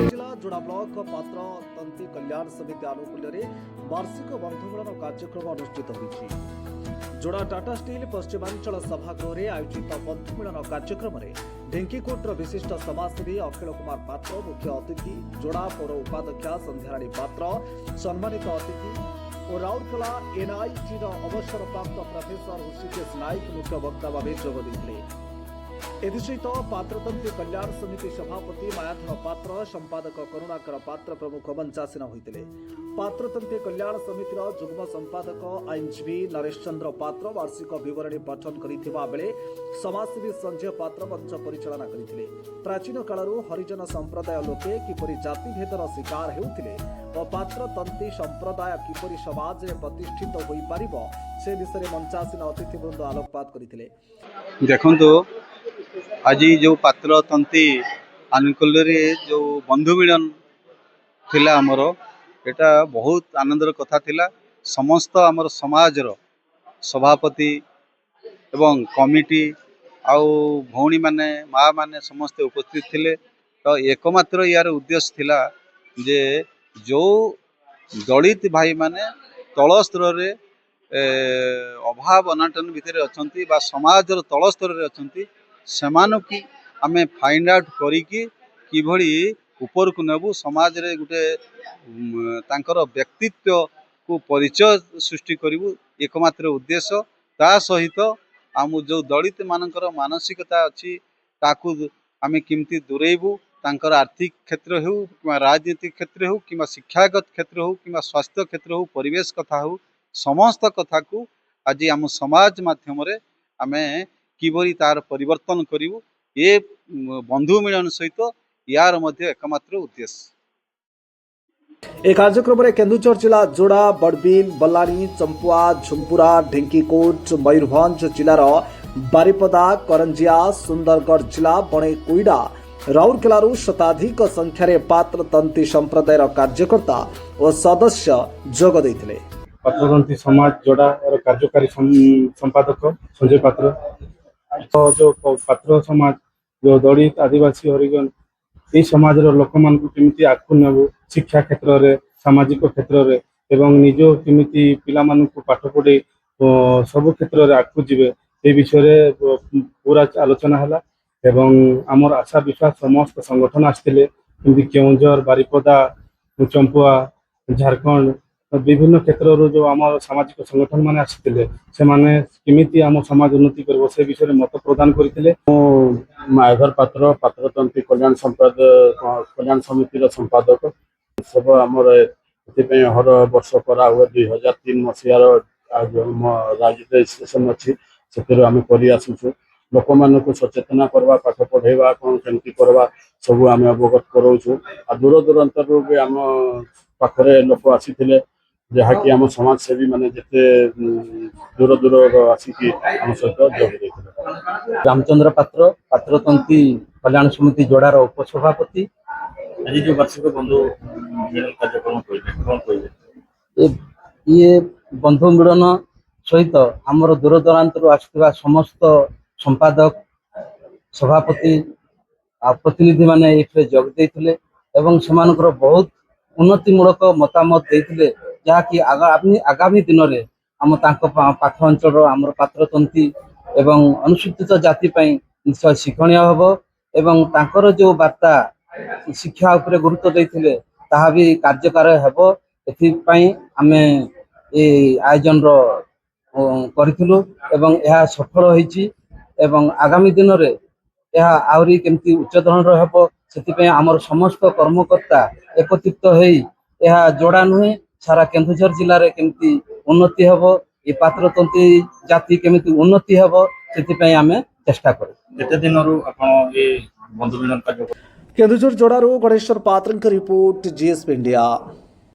जिला जोड़ा ब्लॉक पात्र तंत्री कल्याण समिति आनुकूल्य वार्षिक बंधुमिलन कार्यक्रम अनुष्ठित होती। जोड़ा टाटा स्टील पश्चिमांचल सभागृह आयोजित बंधुमिलन कार्यक्रम में ढेंकीकोटर विशिष्ट समाजसेवी अखिल कुमार पात्र मुख्य अतिथि, जोड़ा पौर उपाध्यक्षा संध्याराणी पात्र सम्मानित अतिथि और राउरकेला एनआईटी अवसरप्राप्त प्रोफेसर ऋषिकेश नायक मुख्य वक्ता भाव जोगदे। एसहित पात्रतंत्री कल्याण समिति सभापति मायाधर पात्र, संपादक करुणाकर पात्र प्रमुख मंचासीन होते। पात्रतंत्री कल्याण समितिर जुग्म संपादक आईनजीवी नरेश चंद्र पात्र वार्षिक विवरणी पठन करथिबा बेले समाजसेवी संजय पात्र मंच परिचालना करथिले। प्राचीन कालरू हरिजन संप्रदाय लोके किपरि जातिभेदर शिकार हेउथिले और पात्रतंत्री संप्रदाय किपरि समाज में प्रतिष्ठित होई परिबो से विषय मंचासीन अतिथिवृंद आलोकपात करथिले। देखंतु आज जो पात्र तंत्री आनुकूल्य जो बंधु मिलन थिला आमर एटा बहुत आनंदर कथा थिला। समस्त आमर समाजर सभापति एवं कमिटी आउ भौणी माने माँ माने समस्ते उपस्थित थिले। तो एकमात्र यार उद्देश्य थिला जे जो दलित भाई माने तल स्तर रे अभाव अनाटन भितर अछंती बा समाजर तल स्तर रे अछंती सेमानु की आमे फाइंड आउट करिकी किभଳି ऊपर को नेबू समाज रे गुटे तांकर व्यक्तित्व को परिचय सृष्टि करिवु एकमात्र उद्देश्य। ता सहित आम जो दलित मानकर मानसिकता अछि ताकू आमे किमती दूरेबू तांकर आर्थिक क्षेत्र हो कि राजनीतिक क्षेत्र हो कि शिक्षागत क्षेत्र हो कि स्वास्थ्य क्षेत्र हो परिवेश कथा हो समस्त कथा को आज आम समाज माध्यम रे आमे किभଳି तार परिवर्तन करिवु ये बंधु मिलन सहित यार मध्य एकमात्र उद्देश्य। ए कार्यक्रम में केन्दुझर जिला जोड़ा, बड़बिल, बल्लाणी, चंपुआ, झुंपुरा, ढेंकीकोट, मयूरभंज जिलार बारिपदा, करंजिया, सुंदरगढ़ जिला बणेकुईडा, राउरकेलारू शताधिक संख्यार पात्रतंत्री संप्रदायर कार्यकर्ता और सदस्य जोग देथिले। पात्रतंत्री समाज जोड़ा और कार्यकारी संपादक संजय पात्र तो जो पात्र समाज जो दलित आदिवासी हरिजन ये समाज लोक मान केमिति आगु नेबू शिक्षा क्षेत्र रे सामाजिक क्षेत्र रे एवं निज केमिति पिला मान को पाठ पढ़े सब क्षेत्र रे आगु जीवे ए विषय रे पूरा आलोचना हला एवं आमर आशा विश्वास समस्त संगठन आसथिले केमिति केउंझर, बारिपदा, चंपुआ, झारखंड विभिन्न क्षेत्र जो आम सामाजिक संगठन माने आसथिले से माने केमिति आम समाज उन्नति करबो से विषय रे मत प्रदान करथिले। मायाधर पात्र पात्रतंत्री कल्याण समितिर संपादक सब आमर एथि हर वर्ष करा हुए 2003 मसीहार राजनीति सेशन अच्छी से आम कर लोक मान सचेतना करवा पाठ पढ़ेवा कौन केमती करवा सब आम अवगत कराऊँ आ दूर दूरांतर भी आम पाखे लोक आसी जहाँकि आम समाजसेवी माने जिते दूर दूर आसिकी आम सहित जोग रामचंद्र पात्र पात्रतंत्री कल्याण समिति जोड़ार उपसभापति। आज जो वार्षिक बंधु मिलन कार्यक्रम कौन ये बंधु मिलन सहित आमर दूर दूरांतर आसुवा समस्त संपादक सभापति प्रतिनिधि माने ये जोग देथिले एवं सेमानकर बहुत उन्नतिमूलक मतामत देथिले जहाँकि आगामी दिन में आम पाख अंचल आमर पात्रतंत्री एवं अनुसूचित जाति निश्चय शिक्षणीय हम एवं तांकर जो वार्ता शिक्षा उपरे गुरुत्व देथिले ताहा भी कार्यकार हेबो एथिपाई आमे ए आयोजन करिथिलु एवं यह सफल होईची एवं आगामी दिन में यह आउरी केमती उच्च धरणर हेबो सेथिपाई आमर समस्त कर्मकर्ता एकत्रित होई यह जोड़ा नुहे सारा केन्दुझर जिले में केमती उन्नति हम ये पात्रतंत्री जाति केमती उन्नति हम से आम चेष्टा करूँ। दिन बंधु मिलन कार्य केन्दुझर जोड़ारू गणेश्वर पात्र रिपोर्ट, जीएसपी इंडिया।